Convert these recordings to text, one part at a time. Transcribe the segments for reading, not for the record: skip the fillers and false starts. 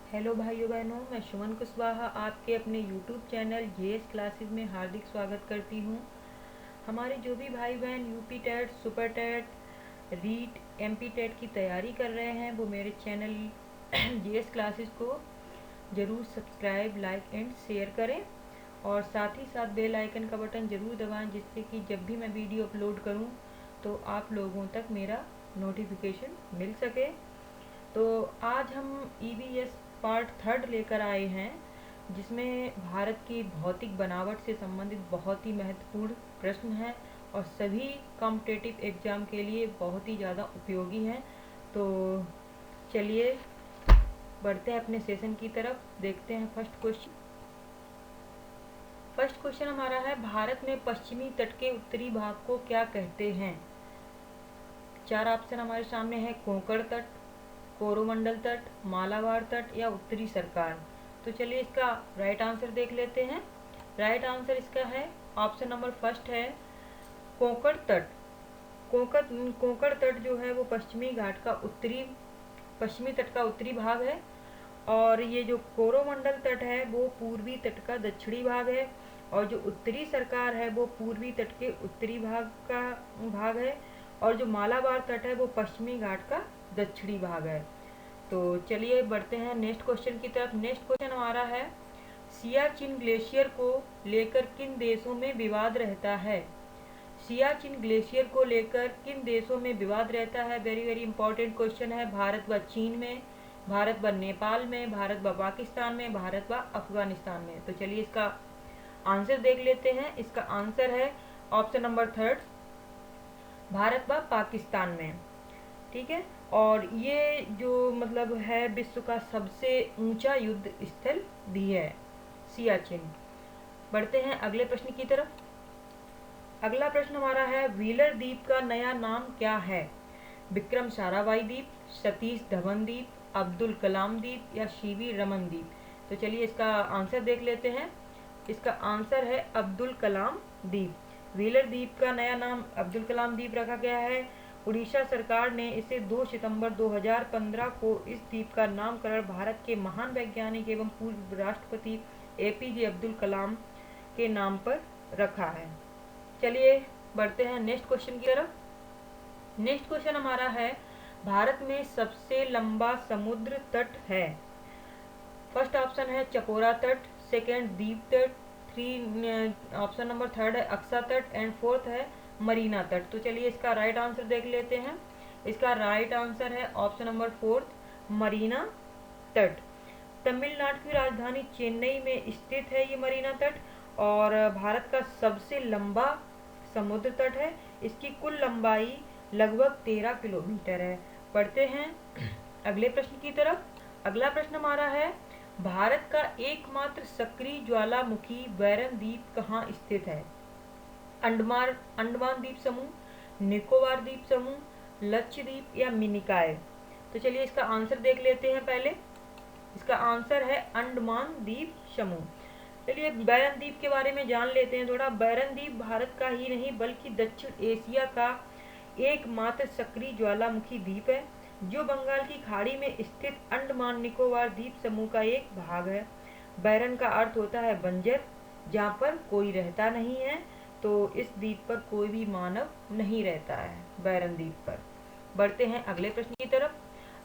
Hello भाइयों बहनों, मैं सुमन कुशवाहा आपके अपने यूट्यूब चैनल जेएस क्लासेस में हार्दिक स्वागत करती हूँ। हमारे जो भी भाई बहन UP TET, super TET, REET, MP TET की तैयारी कर रहे हैं वो मेरे चैनल जेएस क्लासेस को ज़रूर सब्सक्राइब, लाइक एंड शेयर करें और साथ ही साथ बेल आइकन का बटन ज़रूर दबाएं, जिससे कि जब भी मैं वीडियो अपलोड करूं तो आप लोगों तक मेरा नोटिफिकेशन मिल सके। तो आज हम ईवीएस पार्ट थर्ड लेकर आए हैं, जिसमें भारत की भौतिक बनावट से संबंधित बहुत ही महत्वपूर्ण प्रश्न हैं और सभी कॉम्पिटिटिव एग्जाम के लिए बहुत ही ज़्यादा उपयोगी हैं। तो चलिए बढ़ते हैं अपने सेशन की तरफ, देखते हैं फर्स्ट क्वेश्चन। फर्स्ट क्वेश्चन हमारा है, भारत में पश्चिमी तट के उत्तरी भाग को क्या कहते हैं? चार ऑप्शन हमारे सामने है, कोंकण तट, कोरोमंडल तट, मालाबार तट या उत्तरी सरकार। तो चलिए इसका राइट आंसर देख लेते हैं। राइट आंसर इसका है ऑप्शन नंबर फर्स्ट है, कोंकण तट। कोंकण तट जो है वो पश्चिमी घाट का पश्चिमी तट का उत्तरी भाग है और ये जो कोरोमंडल तट है वो पूर्वी तट का दक्षिणी भाग है और जो उत्तरी सरकार है वो पूर्वी तट के उत्तरी भाग है और जो मालाबार तट है वो पश्चिमी घाट का दक्षिणी भाग है। तो चलिए बढ़ते हैं नेक्स्ट क्वेश्चन की तरफ। नेक्स्ट क्वेश्चन हमारा है, सियाचिन ग्लेशियर को लेकर किन देशों में विवाद रहता है? सियाचिन ग्लेशियर को लेकर किन देशों में विवाद रहता है? वेरी वेरी इंपॉर्टेंट क्वेश्चन है। भारत व चीन में, भारत व नेपाल में, भारत व पाकिस्तान में, भारत व अफगानिस्तान में। तो चलिए इसका आंसर देख लेते हैं। इसका आंसर है ऑप्शन नंबर थर्ड, भारत व पाकिस्तान में। ठीक है, और ये जो मतलब है विश्व का सबसे ऊंचा युद्ध स्थल भी है सियाचिन। बढ़ते हैं अगले प्रश्न की तरफ। अगला प्रश्न हमारा है, व्हीलर द्वीप का नया नाम क्या है? विक्रम साराभाई द्वीप, सतीश धवन द्वीप, अब्दुल कलाम द्वीप या सीवी रमन द्वीप। तो चलिए इसका आंसर देख लेते हैं। इसका आंसर है अब्दुल कलाम द्वीप। व्हीलर द्वीप का नया नाम अब्दुल कलाम द्वीप रखा गया है। उड़ीसा सरकार ने इसे 2 सितंबर 2015 को इस द्वीप का नामकरण भारत के महान वैज्ञानिक एवं पूर्व राष्ट्रपति एपीजे अब्दुल कलाम के नाम पर रखा है। चलिए बढ़ते हैं नेक्स्ट क्वेश्चन की तरफ। नेक्स्ट क्वेश्चन हमारा है, भारत में सबसे लंबा समुद्र तट है? फर्स्ट ऑप्शन है चकोरा तट, सेकेंड दीप तट, ऑप्शन नंबर थर्ड है अक्सा तट एंड फोर्थ है मरीना तट। तो चलिए इसका राइट आंसर देख लेते हैं। इसका राइट आंसर है ऑप्शन नंबर फोर्थ, मरीना तट। तमिलनाडु की राजधानी चेन्नई में स्थित है ये मरीना तट और भारत का सबसे लंबा समुद्र तट है। इसकी कुल लंबाई लगभग 13 किलोमीटर है। पढ़ते हैं अगले प्रश्न की तरफ। अगला प्रश्न हमारा है, भारत का एकमात्र सक्रिय ज्वालामुखी बैरन द्वीप कहाँ स्थित है? अंडमान द्वीप समूह, निकोबार द्वीप समूह, लक्षद्वीप या मिनिकॉय। तो चलिए इसका आंसर देख लेते हैं पहले। इसका आंसर है अंडमान द्वीप समूह। चलिए बैरन द्वीप के बारे में जान लेते हैं थोड़ा। बैरन द्वीप भारत का ही नहीं बल्कि दक्षिण एशिया का एकमात्र सक्रिय ज्वालामुखी द्वीप है, जो बंगाल की खाड़ी में स्थित अंडमान निकोबार द्वीप समूह का एक भाग है। बैरन का अर्थ होता है बंजर, जहाँ पर कोई रहता नहीं है। तो इस द्वीप पर कोई भी मानव नहीं रहता है, बैरन द्वीप पर। बढ़ते हैं अगले प्रश्न की तरफ।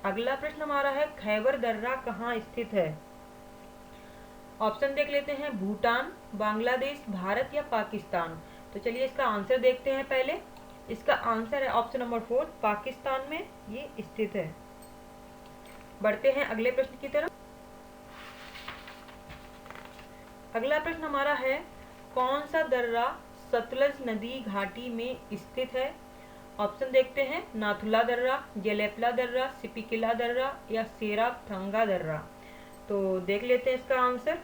अगला प्रश्न हमारा है, खैबर दर्रा कहाँ स्थित है? ऑप्शन देख लेते हैं, भूटान, बांग्लादेश, भारत या पाकिस्तान। तो चलिए इसका आंसर देखते हैं पहले। इसका आंसर है ऑप्शन नंबर फोर, पाकिस्तान में ये स्थित है। बढ़ते हैं अगले प्रश्न की तरफ। अगला प्रश्न हमारा है, कौन सा दर्रा सतलज नदी घाटी में स्थित है? ऑप्शन देखते हैं, नाथुला दर्रा, जेलेपला दर्रा, सिपिकिला दर्रा या सेराथंगा दर्रा। तो देख लेते हैं इसका आंसर।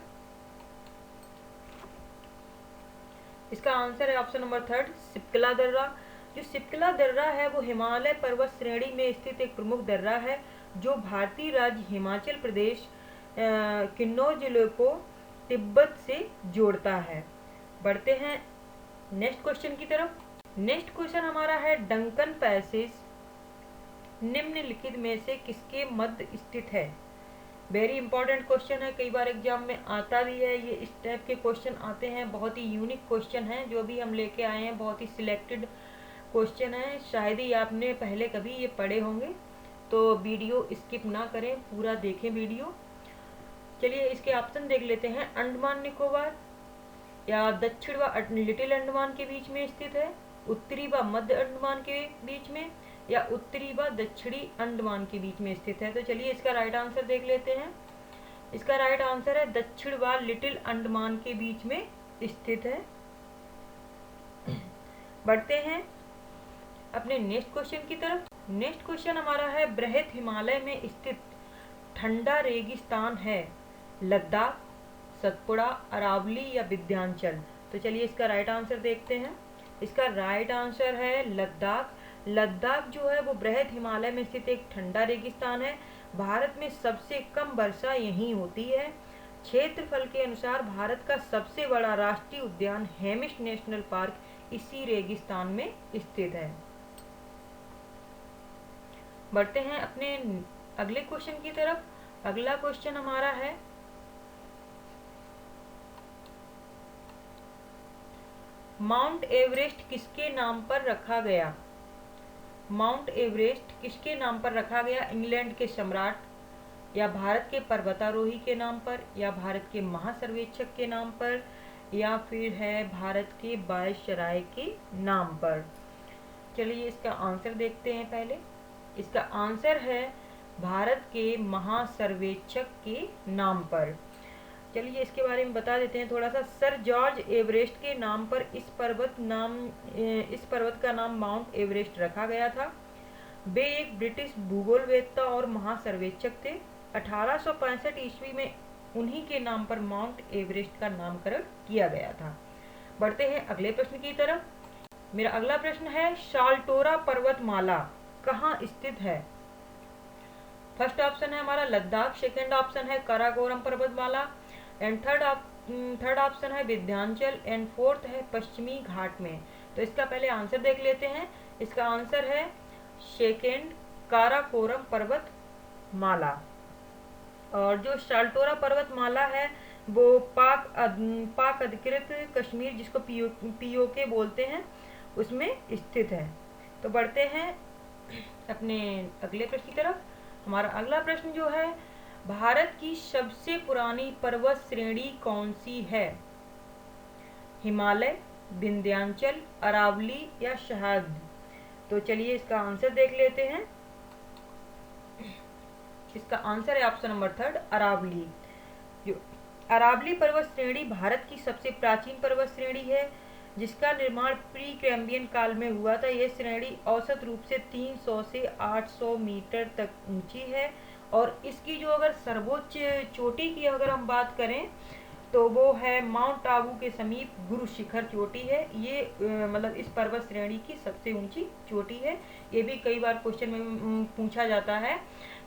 इसका आंसर है ऑप्शन नंबर थर्ड, सिपकला दर्रा। जो सिपकला दर्रा है वो हिमालय पर्वत श्रेणी में स्थित एक प्रमुख दर्रा है, जो भारतीय राज्य हिमाचल प्रदेश किन्नौर जिले को तिब्बत से जोड़ता है। बढ़ते हैं नेक्स्ट क्वेश्चन की तरफ। नेक्स्ट क्वेश्चन हमारा है, डंकन पैसेज निम्नलिखित में से किसके मध्य स्थित है? वेरी इंपॉर्टेंट क्वेश्चन है, कई बार एग्जाम में आता भी है। ये इस टाइप के क्वेश्चन आते हैं, बहुत ही यूनिक क्वेश्चन है जो भी हम लेके आए हैं, बहुत ही सिलेक्टेड क्वेश्चन है। शायद ही आपने पहले कभी ये पढ़े होंगे, तो वीडियो स्किप ना करें, पूरा देखें वीडियो। चलिए इसके ऑप्शन देख लेते हैं। अंडमान निकोबार या दक्षिण व लिटिल अंडमान के बीच में स्थित है, उत्तरी व मध्य अंडमान के बीच में, या उत्तरी व दक्षिणी अंडमान के बीच में स्थित है। तो चलिए इसका राइट आंसर देख लेते हैं। इसका राइट आंसर है दक्षिण व लिटिल अंडमान के बीच में स्थित है। बढ़ते हैं अपने नेक्स्ट क्वेश्चन की तरफ। नेक्स्ट क्वेश्चन हमारा है, बृहद हिमालय में स्थित ठंडा रेगिस्तान है, लद्दाख, सतपुड़ा, अरावली या विंध्याचल। तो चलिए इसका राइट आंसर देखते हैं। इसका राइट आंसर है लद्दाख। लद्दाख जो है वो बृहद हिमालय में स्थित एक ठंडा रेगिस्तान है। भारत में सबसे कम वर्षा यहीं होती है। क्षेत्रफल के अनुसार भारत का सबसे बड़ा राष्ट्रीय उद्यान हेमिश नेशनल पार्क इसी रेगिस्तान में स्थित है। बढ़ते हैं अपने अगले क्वेश्चन की तरफ। अगला क्वेश्चन हमारा है, माउंट एवरेस्ट किसके नाम पर रखा गया? माउंट एवरेस्ट किसके नाम पर रखा गया? इंग्लैंड के सम्राट, या भारत के पर्वतारोही के नाम पर, या भारत के महासर्वेक्षक के नाम पर, या फिर है भारत के वायसराय के नाम पर। चलिए इसका आंसर देखते हैं पहले। इसका आंसर है भारत के महासर्वेक्षक के नाम पर। चलिए इसके बारे में बता देते हैं थोड़ा सा। सर जॉर्ज एवरेस्ट के नाम पर इस पर्वत का नाम माउंट एवरेस्ट रखा गया था। वे एक ब्रिटिश भूगोलवेत्ता और महासर्वेक्षक थे। 1865 ईस्वी में उन्हीं के नाम पर माउंट एवरेस्ट का नामकरण किया गया था। बढ़ते हैं अगले प्रश्न की तरफ। मेरा अगला प्रश्न है, साल्टोरा पर्वतमाला कहाँ स्थित है? फर्स्ट ऑप्शन है हमारा लद्दाख, सेकंड ऑप्शन है काराकोरम पर्वतमाला, एंड थर्ड ऑप्शन है विंध्याचल, एंड फोर्थ है पश्चिमी घाट में। तो इसका पहले आंसर देख लेते हैं। इसका आंसर है सेकंड, काराकोरम पर्वतमाला। और जो साल्टोरा पर्वतमाला है वो पाक अधिकृत कश्मीर, जिसको पीओके बोलते हैं, उसमें स्थित है। तो बढ़ते हैं अपने अगले प्रश्न की तरफ। हमारा अगला प्रश्न जो है, भारत की सबसे पुरानी पर्वत श्रेणी कौन सी है? हिमालय, विंध्याचल, अरावली या सह्याद्री। तो चलिए इसका आंसर देख लेते हैं। इसका आंसर है ऑप्शन नंबर थर्ड, अरावली। जो अरावली पर्वत श्रेणी भारत की सबसे प्राचीन पर्वत श्रेणी है, जिसका निर्माण प्री कैम्ब्रियन काल में हुआ था। यह श्रेणी औसत रूप से 300 से 800 मीटर तक ऊंची है, और इसकी जो अगर सर्वोच्च चोटी की अगर हम बात करें तो वो है माउंट आबू के समीप गुरु शिखर चोटी है। ये मतलब इस पर्वत श्रेणी की सबसे ऊंची चोटी है। ये भी कई बार क्वेश्चन में पूछा जाता है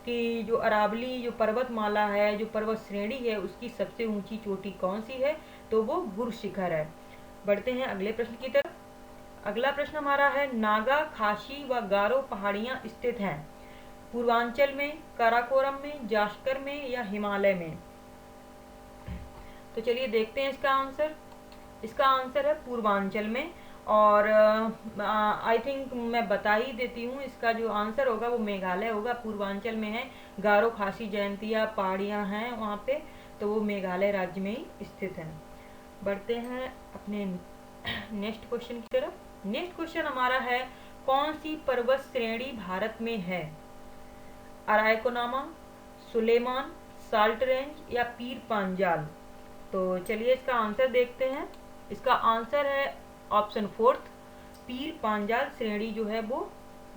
कि जो अरावली जो पर्वतमाला है, जो पर्वत श्रेणी है, उसकी सबसे ऊंची चोटी कौन सी है? तो वो गुरु शिखर है। बढ़ते हैं अगले प्रश्न की तरफ। अगला प्रश्न हमारा है, नागा, खासी व गारो पहाड़ियाँ स्थित हैं पूर्वांचल में, काराकोरम में, जास्कर में या हिमालय में। तो चलिए देखते हैं इसका आंसर। इसका आंसर है पूर्वांचल में। और आई थिंक मैं बता ही देती हूँ, इसका जो आंसर होगा वो मेघालय होगा। पूर्वांचल में है, गारो, खासी, जयंतिया पहाड़ियाँ हैं वहाँ पे, तो वो मेघालय राज्य में ही स्थित है। बढ़ते हैं अपने नेक्स्ट क्वेश्चन की तरफ। नेक्स्ट क्वेश्चन हमारा है, कौन सी पर्वत श्रेणी भारत में है? अरायकोनामा, सुलेमान, साल्ट रेंज या पीर पांजाल। तो चलिए इसका आंसर देखते हैं। इसका आंसर है ऑप्शन फोर्थ, पीर पांजाल श्रेणी जो है वो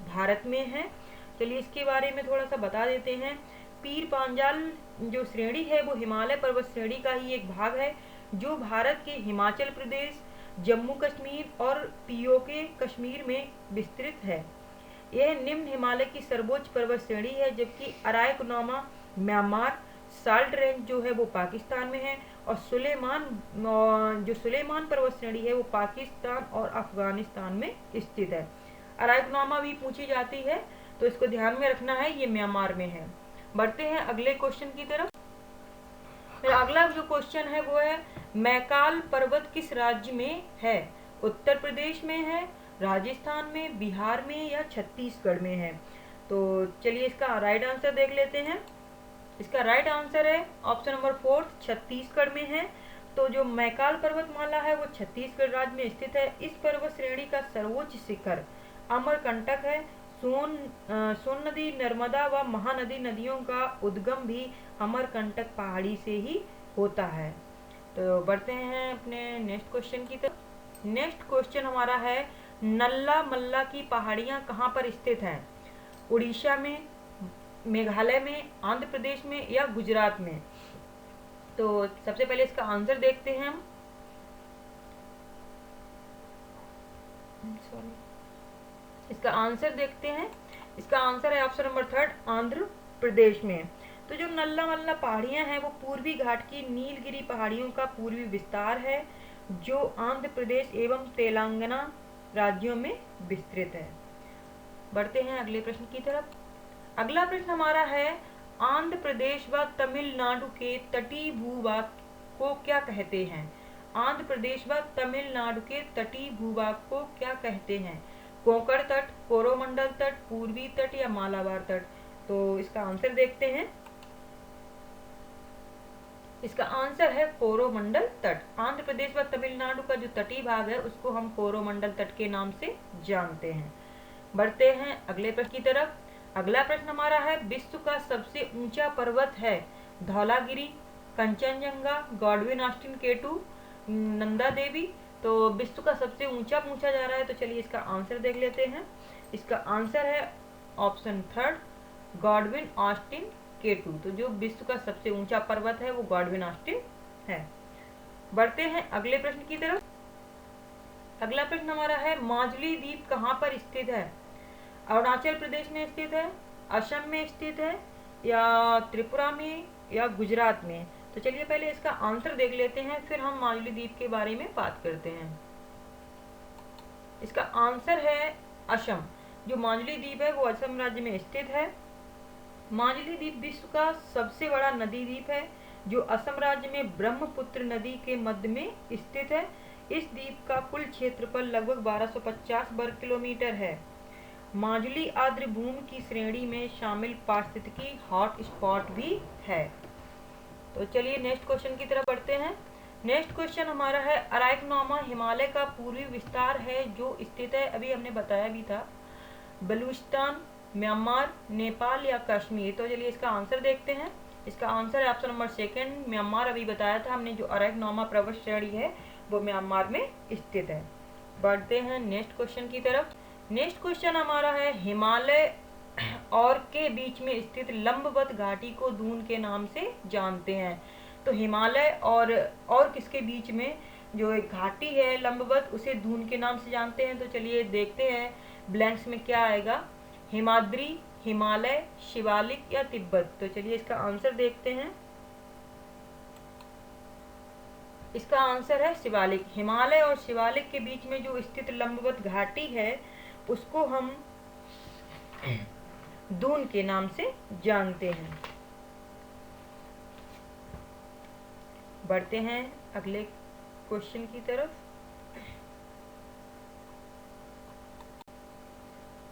भारत में है। चलिए इसके बारे में थोड़ा सा बता देते हैं। पीर पांजाल जो श्रेणी है वो हिमालय पर्वत श्रेणी का ही एक भाग है, जो भारत के हिमाचल प्रदेश, जम्मू कश्मीर और पीओके कश्मीर में विस्तृत है। यह निम्न हिमालय की सर्वोच्च पर्वत श्रेणी है, जबकि अरायकोनामा म्यांमार, साल्ट रेंज जो है वो पाकिस्तान में है, और सुलेमान पर्वत श्रेणी है वो पाकिस्तान और अफगानिस्तान में स्थित है। अरायकोनामा भी पूछी जाती है, तो इसको ध्यान में रखना है, ये म्यांमार में है। बढ़ते हैं अगले क्वेश्चन की तरफ। मेरा अगला जो क्वेश्चन है वो है, मैकाल पर्वत किस राज्य में है? उत्तर प्रदेश में है, राजस्थान में, बिहार में या छत्तीसगढ़ में है? तो चलिए इसका राइट आंसर देख लेते हैं। इसका राइट आंसर है ऑप्शन नंबर 4, छत्तीसगढ़ में है। तो जो मैकाल पर्वतमाला है वो छत्तीसगढ़ राज्य में स्थित है। इस पर्वत श्रेणी का सर्वोच्च शिखर अमरकंटक है। सोन नदी, नर्मदा व महानदी नदियों का उद्गम भी अमरकंटक पहाड़ी से ही होता है। तो बढ़ते हैं अपने नेक्स्ट क्वेश्चन की तरफ। नेक्स्ट क्वेश्चन हमारा है, नल्ला मल्ला की पहाड़ियाँ कहाँ पर स्थित हैं? उड़ीसा में, मेघालय में, आंध्र प्रदेश में या गुजरात में? तो सबसे पहले इसका आंसर देखते हैं हम। इसका आंसर देखते हैं। इसका आंसर है ऑप्शन नंबर 3, आंध्र प्रदेश में। तो जो नल्ला मल्ला पहाड़ियां हैं वो पूर्वी घाट की नीलगिरी पहाड़ियों का पूर्वी विस्तार है, जो आंध्र प्रदेश एवं तेलंगाना राज्यों में विस्तृत है। बढ़ते हैं अगले प्रश्न की तरफ। अगला प्रश्न हमारा है, आंध्र प्रदेश व तमिलनाडु के तटीय भूभाग को क्या कहते हैं? आंध्र प्रदेश व तमिलनाडु के तटीय भूभाग को क्या कहते हैं? कोंकण तट, कोरोमंडल तट, पूर्वी तट या मालाबार तट? तो इसका आंसर देखते हैं। इसका आंसर है कोरोमंडल तट। आंध्र प्रदेश व तमिलनाडु का जो तटीय भाग है उसको हम कोरोमंडल तट के नाम से जानते हैं। बढ़ते हैं अगले प्रश्न की तरफ। अगला प्रश्न हमारा है, विश्व का सबसे ऊंचा पर्वत है धौलागिरी, कंचनजंगा, गॉडविन ऑस्टिन केटू, नंदा देवी? तो विश्व का सबसे ऊंचा पूछा जा रहा है, तो चलिए इसका आंसर देख लेते हैं। इसका आंसर है ऑप्शन 3, गॉडविन ऑस्टिन केटू। तो जो विश्व का सबसे ऊंचा पर्वत है वो गॉडविन ऑस्टिन है। बढ़ते हैं अगले प्रश्न की तरफ। अगला प्रश्न हमारा है, माजुली द्वीप कहाँ पर स्थित है? अरुणाचल प्रदेश में स्थित है, असम में स्थित है या त्रिपुरा में या गुजरात में? तो चलिए पहले इसका आंसर देख लेते हैं, फिर हम माजुली द्वीप के बारे में बात करते हैं। इसका आंसर है असम। जो माजुली द्वीप है वो असम राज्य में स्थित है। माजुली द्वीप विश्व का सबसे बड़ा नदी द्वीप है, जो असम राज्य में ब्रह्मपुत्र नदी के मध्य में स्थित है। इस द्वीप का कुल क्षेत्रफल लगभग 1250 वर्ग किलोमीटर है। माजुली आर्द्र भूमि की श्रेणी में शामिल पारिस्थितिकी हॉट स्पॉट भी है। तो चलिए नेक्स्ट क्वेश्चन की तरफ बढ़ते हैं। नेक्स्ट क्वेश्चन हमारा है, अराकनोमा हिमालय का पूर्वी विस्तार है जो स्थित है, अभी हमने बताया भी था, बलूचिस्तान, म्यांमार, नेपाल या कश्मीर? तो चलिए इसका आंसर देखते हैं। इसका आंसर है ऑप्शन नंबर 2, म्यांमार। अभी बताया था हमने, जो अराकनोमा पर्वत श्रेणी है वो म्यांमार में स्थित है। बढ़ते हैं नेक्स्ट क्वेश्चन की तरफ। नेक्स्ट क्वेश्चन हमारा है, हिमालय और के बीच में स्थित लंबवत घाटी को दून के नाम से जानते हैं? तो हिमालय और किसके बीच में जो एक घाटी है लंबवत, उसे दून के नाम से जानते हैं? तो चलिए देखते हैं ब्लैंक्स में क्या आएगा। हिमाद्री, हिमालय, शिवालिक या तिब्बत? तो चलिए इसका आंसर देखते हैं। इसका आंसर है शिवालिक। हिमालय और शिवालिक के बीच में जो स्थित लंबवत घाटी है उसको हम दून के नाम से जानते हैं। बढ़ते हैं अगले क्वेश्चन की तरफ।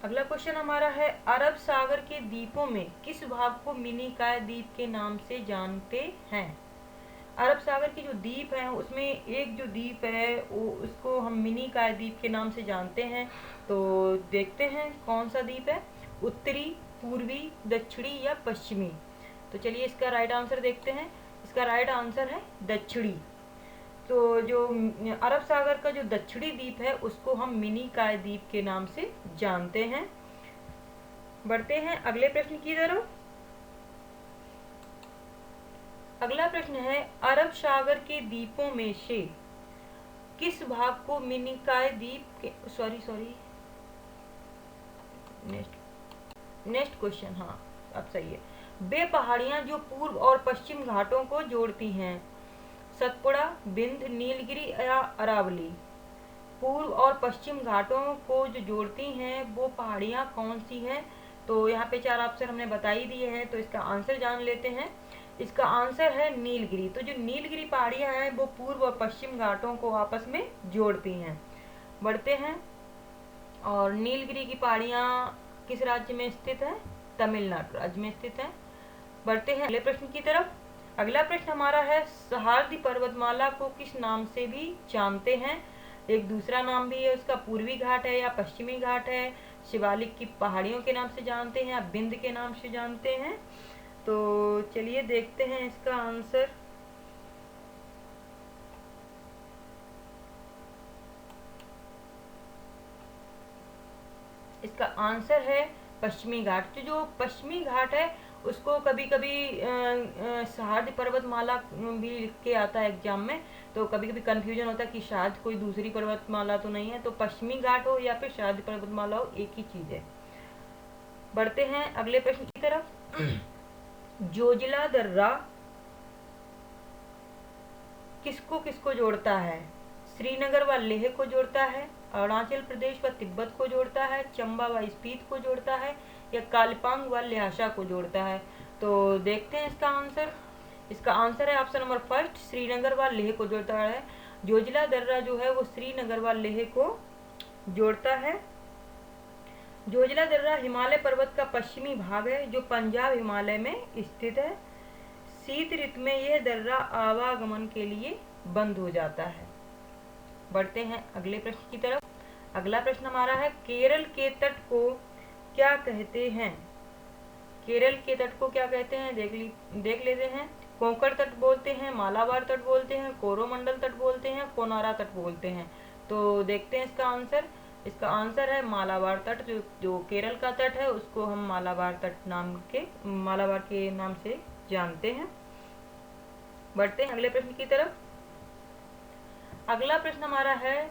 अगला क्वेश्चन हमारा है, अरब सागर के द्वीपों में किस भाग को मिनिकॉय द्वीप के नाम से जानते हैं? अरब सागर की जो द्वीप है उसमें एक जो द्वीप है वो उसको हम मिनिकॉय द्वीप के नाम से जानते हैं। तो देखते हैं कौन सा द्वीप है, उत्तरी, पूर्वी, दक्षिणी या पश्चिमी? तो चलिए इसका राइट आंसर देखते हैं। इसका राइट आंसर है दक्षिणी। तो जो अरब सागर का जो दक्षिणी द्वीप है उसको हम मिनिकॉय द्वीप के नाम से जानते हैं। बढ़ते हैं अगले प्रश्न की तरफ। अगला प्रश्न है, अरब सागर के द्वीपों में से किस भाग को मिनिकॉय द्वीप के नेक्स्ट क्वेश्चन, हाँ अब सही है। वे पहाड़ियां जो पूर्व और पश्चिम घाटों को जोड़ती हैं, सतपुड़ा, बिंद, नीलगिरी या अरावली? पूर्व और पश्चिम घाटों को जो जोड़ती हैं वो पहाड़ियां कौन सी हैं? तो यहाँ पे 4 ऑप्शन हमने बता ही दिए हैं, तो इसका आंसर जान लेते हैं। इसका आंसर है नीलगिरी। तो जो नीलगिरी पहाड़ियाँ हैं वो पूर्व और पश्चिम घाटों को आपस में जोड़ती हैं। बढ़ते हैं। और नीलगिरी की पहाड़ियाँ किस राज्य में स्थित है? तमिलनाडु राज्य में स्थित है। बढ़ते हैं अगले प्रश्न की तरफ। अगला प्रश्न हमारा है, सह्याद्री पर्वतमाला को किस नाम से भी जानते हैं? एक दूसरा नाम भी है उसका, पूर्वी घाट है या पश्चिमी घाट है, शिवालिक की पहाड़ियों के नाम से जानते हैं या बिंद के नाम से जानते हैं? तो चलिए देखते हैं इसका आंसर। इसका आंसर है पश्चिमी घाट। तो जो पश्चिमी घाट है उसको कभी कभी सह्याद्री पर्वतमाला भी लिख के आता है एग्जाम में, तो कभी कभी कंफ्यूजन होता है कि शायद कोई दूसरी पर्वतमाला तो नहीं है। तो पश्चिमी घाट हो या फिर सह्याद्री पर्वतमाला हो, एक ही चीज है। बढ़ते हैं अगले प्रश्न की तरफ। जोजिला दर्रा किसको किसको जोड़ता है? श्रीनगर व लेह को जोड़ता है, अरुणाचल प्रदेश व तिब्बत को जोड़ता है, चंबा व स्पीति को जोड़ता है या कालिपांग व ल्हासा को जोड़ता है? तो देखते हैं इसका आंसर। इसका आंसर है ऑप्शन नंबर फर्स्ट, श्रीनगर व लेह को जोड़ता है। जोजिला दर्रा जो है वो श्रीनगर व लेह को जोड़ता है। जोजिला दर्रा हिमालय पर्वत का पश्चिमी भाग है जो पंजाब हिमालय में स्थित है। शीत ऋतु में यह दर्रा आवागमन के लिए बंद हो जाता है। बढ़ते हैं अगले प्रश्न की तरफ। अगला प्रश्न हमारा है, केरल के तट को क्या कहते हैं? केरल के तट को क्या कहते हैं देख लेते हैं। कोंकण तट बोलते हैं, मालाबार तट बोलते हैं, कोरोमंडल तट बोलते हैं, कोनारा तट बोलते हैं? तो देखते हैं इसका आंसर। इसका आंसर है मालाबार तट। जो केरल का तट है उसको हम मालाबार के नाम से जानते हैं। बढ़ते हैं अगले प्रश्न की तरफ। अगला प्रश्न हमारा है,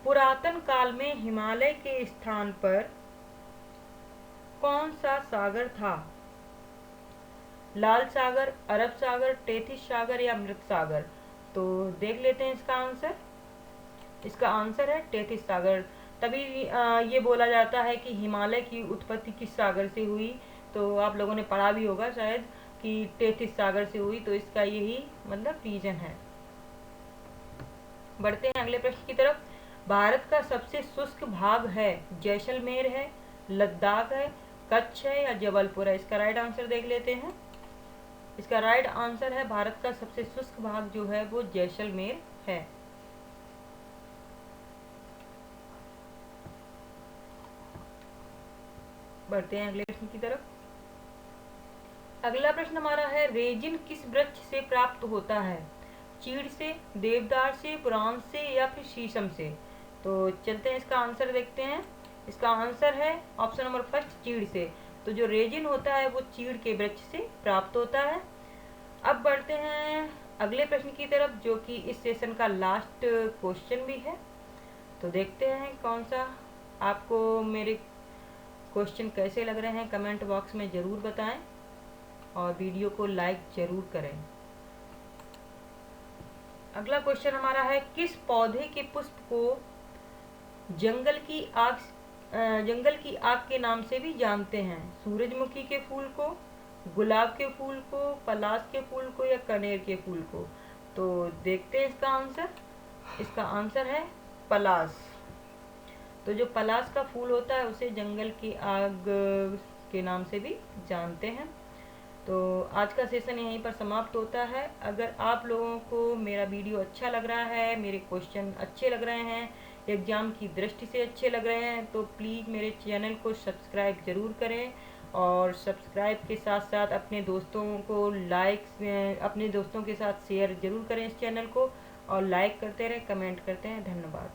पुरातन काल में हिमालय के स्थान पर कौन सा सागर था? लाल सागर, अरब सागर, टेथिस सागर या मृत सागर? तो देख लेते हैं इसका आंसर। इसका आंसर है टेथिस सागर। तभी ये बोला जाता है कि हिमालय की उत्पत्ति किस सागर से हुई। तो आप लोगों ने पढ़ा भी होगा शायद कि टेथिस सागर से हुई, तो इसका यही मतलब रीजन है। बढ़ते हैं अगले प्रश्न की तरफ। भारत का सबसे शुष्क भाग है, जैसलमेर है, लद्दाख है, कच्छ है या जबलपुर है? इसका राइट आंसर देख लेते हैं। इसका राइट आंसर है, भारत का सबसे शुष्क भाग जो है वो जैसलमेर है। बढ़ते हैं अगले प्रश्न की तरफ। अगला प्रश्न हमारा है, रेजिन किस वृक्ष से प्राप्त होता है? चीड़ से, देवदार से, पुराण से या फिर शीशम से? तो चलते हैं इसका आंसर देखते हैं। इसका आंसर है ऑप्शन नंबर फर्स्ट, चीड़ से। तो जो रेजिन होता है वो चीड़ के वृक्ष से प्राप्त होता है। अब बढ़ते हैं अगले प्रश्न की तरफ जो कि इस सेशन का लास्ट क्वेश्चन भी है। तो देखते हैं कौन सा। आपको मेरे क्वेश्चन कैसे लग रहे हैं कमेंट बॉक्स में ज़रूर बताएं और वीडियो को लाइक ज़रूर करें। अगला क्वेश्चन हमारा है, किस पौधे के पुष्प को जंगल की आग के नाम से भी जानते हैं? सूरजमुखी के फूल को, गुलाब के फूल को, पलाश के फूल को या कनेर के फूल को? तो देखते हैं इसका आंसर। इसका आंसर है पलाश। तो जो पलाश का फूल होता है उसे जंगल की आग के नाम से भी जानते हैं। तो आज का सेशन यहीं पर समाप्त होता है। अगर आप लोगों को मेरा वीडियो अच्छा लग रहा है, मेरे क्वेश्चन अच्छे लग रहे हैं, एग्ज़ाम की दृष्टि से अच्छे लग रहे हैं, तो प्लीज़ मेरे चैनल को सब्सक्राइब ज़रूर करें। और सब्सक्राइब के साथ साथ अपने दोस्तों के साथ शेयर ज़रूर करें इस चैनल को, और लाइक करते रहें, कमेंट करते हैं। धन्यवाद।